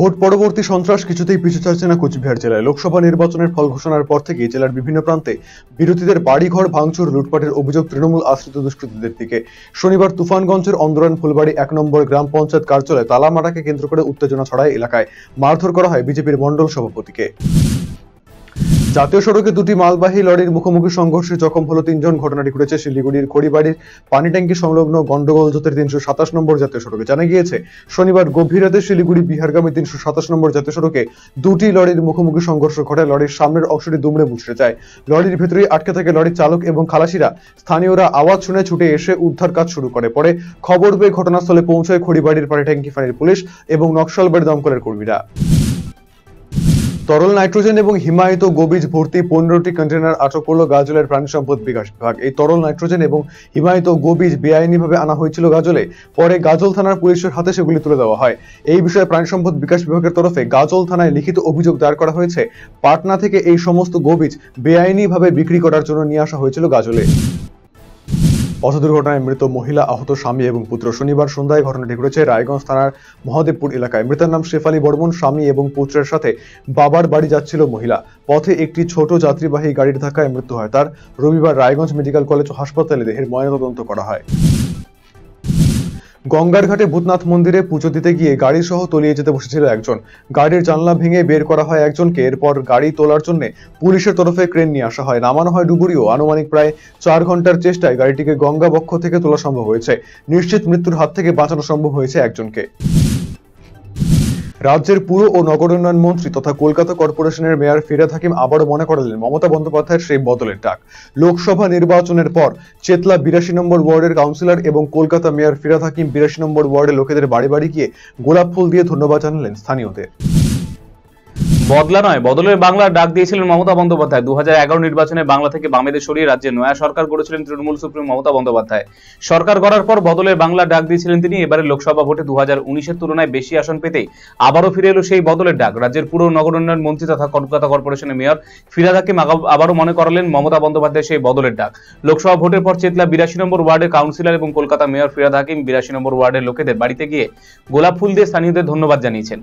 Vote পরবর্তী সন্ত্রাস কিছুতেই পিছু ছাড়ছে না কোচবিহার জেলায়। লোকসভা নির্বাচনের ফল ঘোষণার পর থেকে জেলার বিভিন্ন প্রান্তে বিরোধীদের বাড়িঘর ভাঙচুর, লুটপাটের অভিযোগ তৃণমূল আশ্রিত দুষ্কৃতীদের দিকে। শনিবার তুফানগঞ্জের অন্দরান ফুলবাড়ি 1 নম্বর গ্রাম পঞ্চায়েত কার্যালয়ে তালা মারাকে কেন্দ্র করে উত্তেজনা ছড়ায় এলাকায়। মারধর করা হয় বিজেপির মণ্ডল সভাপতিকে। জাতীয় সড়কে দুটি মালবাহী লরির মুখোমুখি সংঘর্ষে জখম হলো 3 জন। ঘটনাটি ঘটেছে শিলিগুড়ির খড়িবাড়ির পানি ট্যাঙ্কি সংলগ্ন গন্ডগোল জোতের 327 নম্বর জাতীয় সড়কে। জানা গিয়েছে, শনিবার গভীর রাতে শিলিগুড়ি বিহারগামী 327 নম্বর জাতীয় সড়কে দুটি লরির মুখোমুখি সংঘর্ষ ঘটে। লরির সামনের অংশটি দুমড়ে মুচড়ে যায়। লরির ভেতরেই আটকে থাকে লরির চালক এবং খালাসিরা। স্থানীয়রা আওয়াজ শুনে ছুটে এসে উদ্ধার কাজ শুরু করে। পরে খবর পেয়ে ঘটনাস্থলে পৌঁছায় খড়িবাড়ির পানি ট্যাঙ্কি ফাঁড়ির পুলিশ এবং নকশালবাড়ি দমকলের কর্মীরা। তরল নাইট্রোজেন এবং হিমায়িত গোবীজ ভর্তি 15টি কন্টেনার আটক করল গাজলের প্রাণী সম্পদ বিকাশ বিভাগ। এই তরল নাইট্রোজেন এবং হিমায়িত গোবীজ বেআইনিভাবে আনা হয়েছিল গাজলে। পরে গাজল থানার পুলিশের হাতে সেগুলি তুলে দেওয়া হয়। এই বিষয়ে প্রাণী সম্পদ বিকাশ বিভাগের তরফে গাজল থানায় লিখিত অভিযোগ দায়ের করা হয়েছে। পাটনা থেকে এই সমস্ত গোবীজ বেআইনিভাবে বিক্রি করার জন্য নিয়ে আসা হয়েছিল গাজলে। পথ দুর্ঘটনায় মৃত মহিলা, আহত স্বামী এবং পুত্র। শনিবার সন্ধ্যায় ঘটনাটি ঘটেছে রায়গঞ্জ থানার মহাদেবপুর এলাকায়। মৃতের নাম শেফালী বর্মন। স্বামী এবং পুত্রের সাথে বাবার বাড়ি যাচ্ছিল মহিলা। পথে একটি ছোট যাত্রীবাহী গাড়ির ধাক্কায় মৃত্যু হয় তার। রবিবার রায়গঞ্জ মেডিকেল কলেজ ও হাসপাতালে দেহের ময়নাতদন্ত করা হয়। গঙ্গার ঘাটে ভূতনাথ মন্দিরে পুজো দিতে গিয়ে গাড়ি সহ তলিয়ে যেতে বসেছিল একজন। গাড়ির জানলা ভেঙে বের করা হয় একজনকে। এরপর গাড়ি তোলার জন্য পুলিশের তরফে ক্রেন নিয়ে আসা হয়। নামানো হয় ডুবুরিও। আনুমানিক প্রায় 4 ঘন্টার চেষ্টায় গাড়িটিকে গঙ্গা বক্ষ থেকে তোলা সম্ভব হয়েছে। নিশ্চিত মৃত্যুর হাত থেকে বাঁচানো সম্ভব হয়েছে একজনকে। রাজ্যের পুর ও নগর উন্নয়ন মন্ত্রী তথা কলকাতা কর্পোরেশনের মেয়র ফিরহাদ হাকিম আবারও মনে করালেন মমতা বন্দ্যোপাধ্যায়ের সেই বদলের ডাক। লোকসভা নির্বাচনের পর চেতলা 82 নম্বর ওয়ার্ডের কাউন্সিলর এবং কলকাতা মেয়র ফিরহাদ হাকিম 82 নম্বর ওয়ার্ডের লোকেদের বাড়ি বাড়ি গিয়ে গোলাপ ফুল দিয়ে ধন্যবাদ জানালেন স্থানীয়দের। বদলা নয়, বদলের বাংলার ডাক দিয়েছিলেন মমতা বন্দ্যোপাধ্যায়। 2011 নির্বাচনে বাংলা থেকে বামেদের সরিয়ে রাজ্যে নয়া সরকার গড়েছিলেন তৃণমূল সুপ্রিমো মমতা বন্দ্যোপাধ্যায়। সরকার গড়ার পর বদলের বাংলার ডাক দিয়েছিলেন তিনি। এবারে লোকসভা ভোটে 2019-এর তুলনায় বেশি আসন পেতেই আবারও ফিরে এলো সেই বদলের ডাক। রাজ্যের পুর ও নগর উন্নয়ন মন্ত্রী তথা কলকাতা কর্পোরেশনের মেয়র ফিরহাদ হাকিম আবারও মনে করালেন মমতা বন্দ্যোপাধ্যায় সেই বদলের ডাক। লোকসভা ভোটের পর চেতলা 82 নম্বর ওয়ার্ডের কাউন্সিলর এবং কলকাতা মেয়র ফিরহাদ হাকিম 82 নম্বর ওয়ার্ডের লোকেদের বাড়িতে গিয়ে গোলাপ ফুল দিয়ে স্থানীয়দের ধন্যবাদ জানিয়েছেন।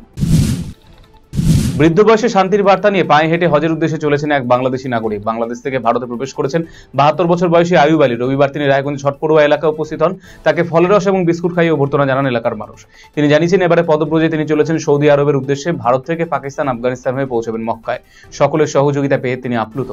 বৃদ্ধ বয়সে শান্তির বার্তা নিয়ে পায়ে হেঁটে হজের উদ্দেশ্যে চলেছেন এক বাংলাদেশি নাগরিক। বাংলাদেশ থেকে ভারতে প্রবেশ করেছেন 72 বছর বয়সী আয়ুব আলী। রবিবার তিনি রায়গঞ্জ ছটপড়ুয়া এলাকায় উপস্থিত হন। তাকে ফলের রস এবং বিস্কুট খাইয়ে অভ্যর্থনা জানান এলাকার মানুষ। তিনি জানিয়েছেন, এবারে পদব্রজে তিনি চলেছেন সৌদি আরবের উদ্দেশ্যে। ভারত থেকে পাকিস্তান, আফগানিস্তান হয়ে পৌঁছাবেন মক্কায়। সকলের সহযোগিতা পেয়ে তিনি আপ্লুত।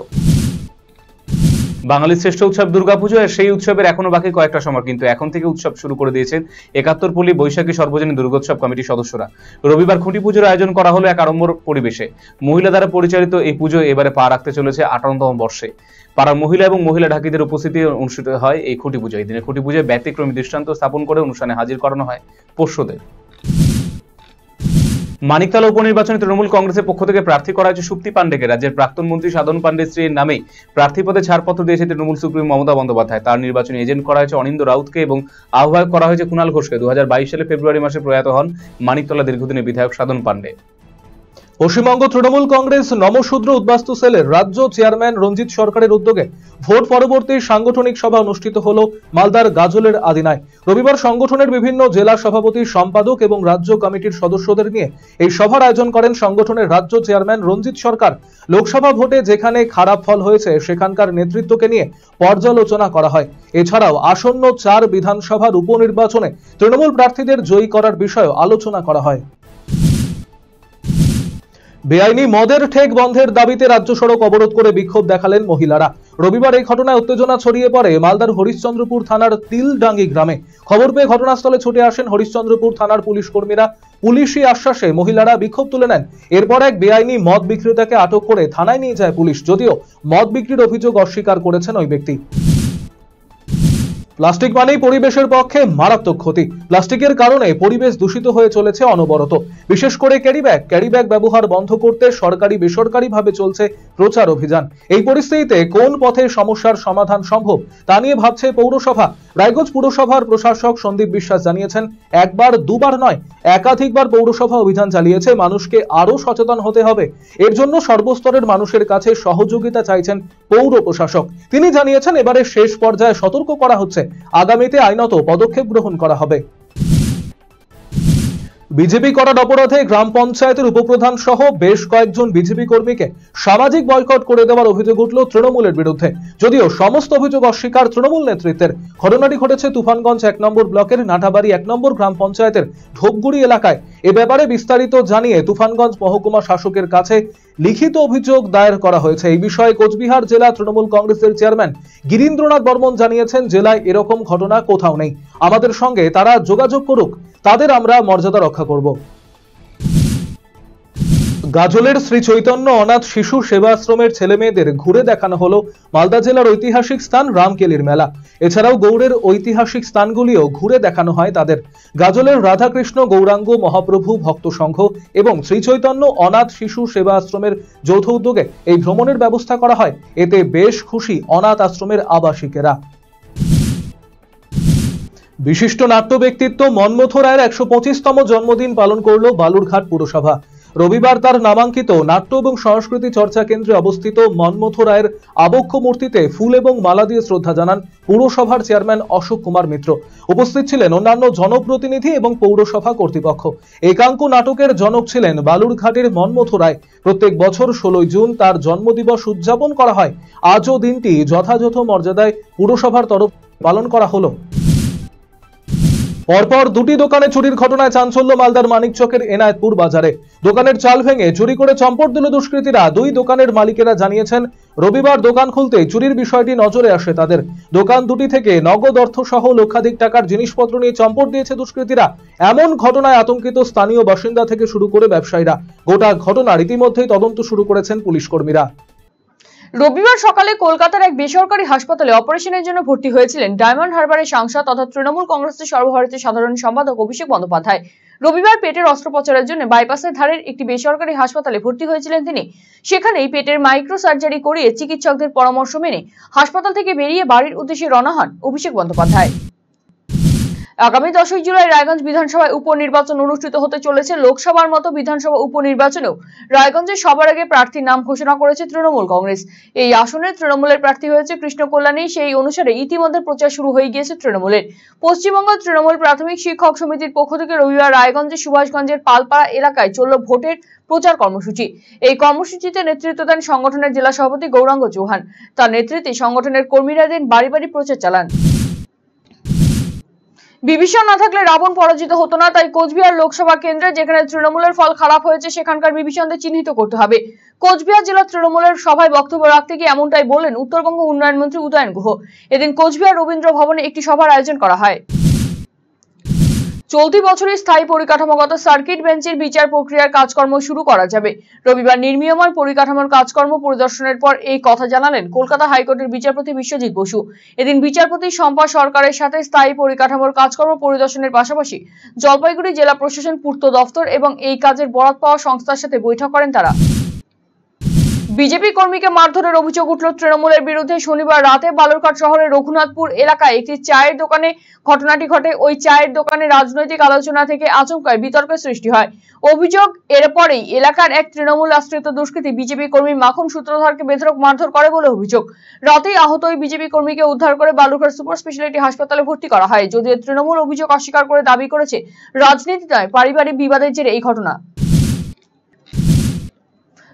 বাঙালির শ্রেষ্ঠ উৎসব দুর্গাপুজো। সেই উৎসবের এখনো বাকি কয়েকটা সময়, কিন্তু এখন থেকে উৎসব শুরু করে দিয়েছেন 71 পল্লী বৈশাখী সর্বজনীন দুর্গোৎসব কমিটির সদস্যরা। রবিবার খুঁটি পুজোর আয়োজন করা হলো এক আড়ম্বর পরিবেশে। মহিলা দ্বারা পরিচালিত এই পুজো এবারে পা রাখতে চলেছে 58তম বর্ষে। পাড়ার মহিলা এবং মহিলা ঢাকিদের উপস্থিতি অনুষ্ঠিত হয় এই খুঁটি পুজো। এই দিনে খুঁটি পুজোয় ব্যতিক্রমী দৃষ্টান্ত স্থাপন করে অনুষ্ঠানে হাজির করানো হয় পোষ্যদের। মানিকতলা উপনির্বাচনে তৃণমূল কংগ্রেসের পক্ষ থেকে প্রার্থী করা হয়েছে সুপ্তি পাণ্ডেকে। রাজ্যের প্রাক্তন মন্ত্রী সাধন পাণ্ডে স্ত্রীর নামে প্রার্থী পদে ছাড়পত্র দিয়েছে তৃণমূল সুপ্রিমো মমতা বন্দ্যোপাধ্যায়। তার নির্বাচনী এজেন্ট করা হয়েছে অনিন্দ রাউতকে এবং আহ্বায়ক করা হয়েছে কুণাল ঘোষকে। 2022 সালে ফেব্রুয়ারি মাসে প্রয়াত হন মানিকতলা দীর্ঘদিনের বিধায়ক সাধন পাণ্ডে। পশ্চিমবঙ্গ তৃণমূল কংগ্রেস নমশূদ্র উদ্বাস্তু সেলের রাজ্য চেয়ারম্যান রঞ্জিত সরকারের উদ্যোগে ভোট পরবর্তী সাংগঠনিক সভা অনুষ্ঠিত হল মালদার গাজলের আদিনায়। রবিবার সংগঠনের বিভিন্ন জেলা সভাপতি, সম্পাদক এবং রাজ্য কমিটির সদস্যদের নিয়ে এই সভার আয়োজন করেন সংগঠনের রাজ্য চেয়ারম্যান রঞ্জিত সরকার। লোকসভা ভোটে যেখানে খারাপ ফল হয়েছে সেখানকার নেতৃত্বকে নিয়ে পর্যালোচনা করা হয়। এছাড়াও আসন্ন 4 বিধানসভার উপনির্বাচনে তৃণমূল প্রার্থীদের জয়ী করার বিষয়েও আলোচনা করা হয়। বেআইনি মদের ঠেক বন্ধের দাবিতে রাজ্য সড়ক অবরোধ করে বিক্ষোভ দেখালেন মহিলারা। রবিবার এই ঘটনায় উত্তেজনা ছড়িয়ে পড়ে মালদার হরিশ্চন্দ্রপুর থানার তিলডাঙ্গি গ্রামে। খবর পেয়ে ঘটনাস্থলে ছুটে আসেন হরিশ্চন্দ্রপুর থানার পুলিশ কর্মীরা। পুলিশি আশ্বাসে মহিলারা বিক্ষোভ তুলে নেন। এরপর এক বেআইনি মদ বিক্রেতাকে আটক করে থানায় নিয়ে যায় পুলিশ, যদিও মদ বিক্রির অভিযোগ অস্বীকার করেছেন ওই ব্যক্তি। প্লাস্টিক মানেই পরিবেশের পক্ষে মারাত্মক ক্ষতি। প্লাস্টিকের কারণে পরিবেশ দূষিত হয়ে চলেছে অনবরত। বিশেষ করে ক্যারি ব্যাগ ব্যবহার বন্ধ করতে সরকারি বেসরকারি ভাবে চলছে প্রচার অভিযান। এই পরিস্থিতিতে কোন পথে সমস্যার সমাধান সম্ভব তা নিয়ে ভাবছে পৌরসভা। রায়গঞ্জ পুরসভার প্রশাসক সন্দীপ বিশ্বাস জানিয়েছেন, একবার দুবার নয়, একাধিকবার পৌরসভা অভিযান চালিয়েছে। মানুষকে আরো সচেতন হতে হবে। এর জন্য সর্বস্তরের মানুষের কাছে সহযোগিতা চাইছেন পৌর প্রশাসক। তিনি জানিয়েছেন, এবারে শেষ পর্যায়ে সতর্ক করা হচ্ছে, আগামীতে আইনত পদক্ষেপ গ্রহণ করা হবে। বিজেপি করার অপরাধে গ্রাম পঞ্চায়েতের উপপ্রধান সহ বেশ কয়েকজন বিজেপি কর্মীকে সামাজিক বয়কট করে দেওয়ার অভিযোগ উঠল তৃণমূলের বিরুদ্ধে। যদিও সমস্ত অভিযোগ অস্বীকার তৃণমূল নেতৃত্বের। ঘটনাটি ঘটেছে তুফানগঞ্জ 1 নম্বর ব্লকের নাটাবাড়ি 1 নম্বর গ্রাম পঞ্চায়েতের ধোপগুড়ি এলাকায়। এ ব্যাপারে বিস্তারিত জানিয়ে তুফানগঞ্জ মহকুমা শাসকের কাছে লিখিত অভিযোগ দায়ের করা হয়েছে। এই বিষয়ে কোচবিহার জেলা তৃণমূল কংগ্রেসের চেয়ারম্যান গিরীন্দ্রনাথ বর্মন জানিয়েছেন, জেলায় এরকম ঘটনা কোথাও নেই, আমাদের সঙ্গে তারা যোগাযোগ করুক, তাদের আমরা মর্যাদা রক্ষা করব। গাজলের শ্রী চৈতন্য অনাথ শিশু সেবাশ্রমের ছেলেমেয়েদের ঘুরে দেখানো হলো মালদা জেলার ঐতিহাসিক স্থান রামকেলির মেলা। এছাড়াও গৌড়ের ঐতিহাসিক স্থানগুলিও ঘুরে দেখানো হয় তাদের। গাজলের রাধাকৃষ্ণ গৌরাঙ্গ মহাপ্রভু ভক্ত সংঘ এবং শ্রী চৈতন্য অনাথ শিশু সেবা আশ্রমের যৌথ উদ্যোগে এই ভ্রমণের ব্যবস্থা করা হয়। এতে বেশ খুশি অনাথ আশ্রমের আবাসিকেরা। বিশিষ্ট নাট্য ব্যক্তিত্ব মন্মথ রায়ের 125তম জন্মদিন পালন করল বালুরঘাট পুরসভা। রবিবার তার নামাঙ্কিত নাট্য এবং সংস্কৃতি চর্চা কেন্দ্রে অবস্থিত মন্মথ রায়ের আবক্ষ মূর্তিতে ফুল এবং মালা দিয়ে শ্রদ্ধা জানান পুরসভার চেয়ারম্যান অশোক কুমার মিত্র। উপস্থিত ছিলেন অন্যান্য জনপ্রতিনিধি এবং পৌরসভা কর্তৃপক্ষ। একাঙ্ক নাটকের জনক ছিলেন বালুরঘাটের মন্মথ রায়। প্রত্যেক বছর 16 জুন তার জন্মদিবস উদযাপন করা হয়। আজও দিনটি যথাযথ মর্যাদায় পুরসভার তরফ পালন করা হলো। পরপর দুটি দোকানে চুরির ঘটনায় চাঞ্চল্য মালদার মানিকচকের এনায়েতপুর বাজারে। দোকানের চাল ভেঙে চুরি করে চম্পট দিল দুষ্কৃতীরা। দুই দোকানের মালিকেরা জানিয়েছেন, রবিবার দোকান খুলতে চুরির বিষয়টি নজরে আসে তাদের। দোকান দুটি থেকে নগদ অর্থ সহ লক্ষাধিক টাকার জিনিসপত্র নিয়ে চম্পট দিয়েছে দুষ্কৃতীরা। এমন ঘটনায় আতঙ্কিত স্থানীয় বাসিন্দা থেকে শুরু করে ব্যবসায়ীরা। গোটা ঘটনার ইতিমধ্যেই তদন্ত শুরু করেছেন পুলিশ কর্মীরা। রবিবার সকালে কলকাতার এক বেসরকারি হাসপাতালে অপারেশনের জন্য ভর্তি হয়েছিলেন ডায়মন্ড হারবারের সাংসদ তথা তৃণমূল কংগ্রেসের সর্বভারতীয় সাধারণ সম্পাদক অভিষেক বন্দ্যোপাধ্যায়। রবিবার পেটের অস্ত্রোপচারের জন্য বাইপাসের ধারের একটি বেসরকারি হাসপাতালে ভর্তি হয়েছিলেন তিনি। সেখানেই পেটের মাইক্রো সার্জারি করিয়ে চিকিৎসকদের পরামর্শ মেনে হাসপাতাল থেকে বেরিয়ে বাড়ির উদ্দেশ্যে রওনা হন অভিষেক বন্দ্যোপাধ্যায়। আগামী 10 জুলাই রায়গঞ্জ বিধানসভায় উপনির্বাচন অনুষ্ঠিত হতে চলেছে। লোকসভার মতো বিধানসভা উপনির্বাচনেও রায়গঞ্জে সবার আগে প্রার্থীর নাম ঘোষণা করেছে তৃণমূল কংগ্রেস। এই আসনে তৃণমূলের প্রার্থী হয়েছে কৃষ্ণ কল্যাণী। সেই অনুসারে ইতিমধ্যে প্রচার শুরু হয়ে গিয়েছে তৃণমূলের। পশ্চিমবঙ্গ তৃণমূল প্রাথমিক শিক্ষক সমিতির পক্ষ থেকে রবিবার রায়গঞ্জে সুভাষগঞ্জের পালপাড়া এলাকায় চলল ভোটের প্রচার কর্মসূচি। এই কর্মসূচিতে নেতৃত্ব দেন সংগঠনের জেলা সভাপতি গৌরাঙ্গ চৌহান। তার নেতৃত্বে সংগঠনের কর্মীরা দিন বাড়ি বাড়ি প্রচার চালান। বিভীষণ না থাকলে রাবণ পরাজিত হতো না, তাই কোচবিহার লোকসভা কেন্দ্রে যেখানে তৃণমূলের ফল খারাপ হয়েছে সেখানকার বিভীষণদের চিহ্নিত করতে হবে। কোচবিহার জেলা তৃণমূলের সভায় বক্তব্য রাখতে গিয়ে এমনটাই বললেন উত্তরবঙ্গ উন্নয়ন মন্ত্রী উদয়ন গুহ। এদিন কোচবিহার রবীন্দ্র ভবনে একটি সভার আয়োজন করা হয়। চলতি বছরই স্থায়ী পরিকাঠামোগত সার্কিট বেঞ্চের বিচার প্রক্রিয়ার কাজকর্ম শুরু করা যাবে। রবিবার নির্মীয়মান পরিকাঠামোর কাজকর্ম পরিদর্শনের পর এই কথা জানালেন কলকাতা হাইকোর্টের বিচারপতি বিশ্বজিৎ বসু। এদিন বিচারপতি শম্পা সরকারের সাথে স্থায়ী পরিকাঠামোর কাজকর্ম পরিদর্শনের পাশাপাশি জলপাইগুড়ি জেলা প্রশাসন পূর্ত দফতর এবং এই কাজের বরাত পাওয়া সংস্থার সাথে বৈঠক করেন তারা। বিজেপি কর্মীকে মারধরের অভিযোগ উঠল তৃণমূলের বিরুদ্ধে। শনিবার রাতে বালুরঘাট শহরের রঘুনাথপুর এলাকায় একটি চায়ের দোকানে ঘটনাটি ঘটে। ওই চায়ের দোকানে রাজনৈতিক আলোচনা থেকে আচমকায় বিতর্কের সৃষ্টি হয়। অভিযোগ, এরপরেই এলাকার এক তৃণমূল আশ্রিত দুষ্কৃতী বিজেপি কর্মী মাখন সূত্রধরকে বেধড়ক মারধর করে বলে অভিযোগ। রাতেই আহত ওই বিজেপি কর্মীকে উদ্ধার করে বালুরঘাট সুপার স্পেশালিটি হাসপাতালে ভর্তি করা হয়। যদিও তৃণমূল অভিযোগ অস্বীকার করে দাবি করেছে রাজনীতি নয়, পারিবারিক বিবাদের জেরে এই ঘটনা।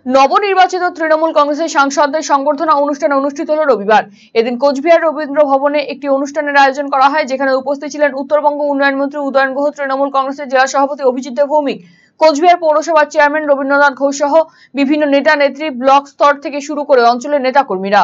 নবনির্বাচিত তৃণমূল কংগ্রেসের সাংসদদের সংবর্ধনা অনুষ্ঠান অনুষ্ঠিত হল রবিবার। এদিন কোচবিহার রবীন্দ্র ভবনে একটি অনুষ্ঠানের আয়োজন করা হয়, যেখানে উপস্থিত ছিলেন উত্তরবঙ্গ উন্নয়ন মন্ত্রী উদয়ন গুহ, তৃণমূল কংগ্রেসের জেলা সভাপতি অভিজিৎ দেব ভৌমিক, কোচবিহার পৌরসভার চেয়ারম্যান রবীন্দ্রনাথ ঘোষ সহ বিভিন্ন নেতা নেত্রী, ব্লক স্তর থেকে শুরু করে অঞ্চলের নেতাকর্মীরা।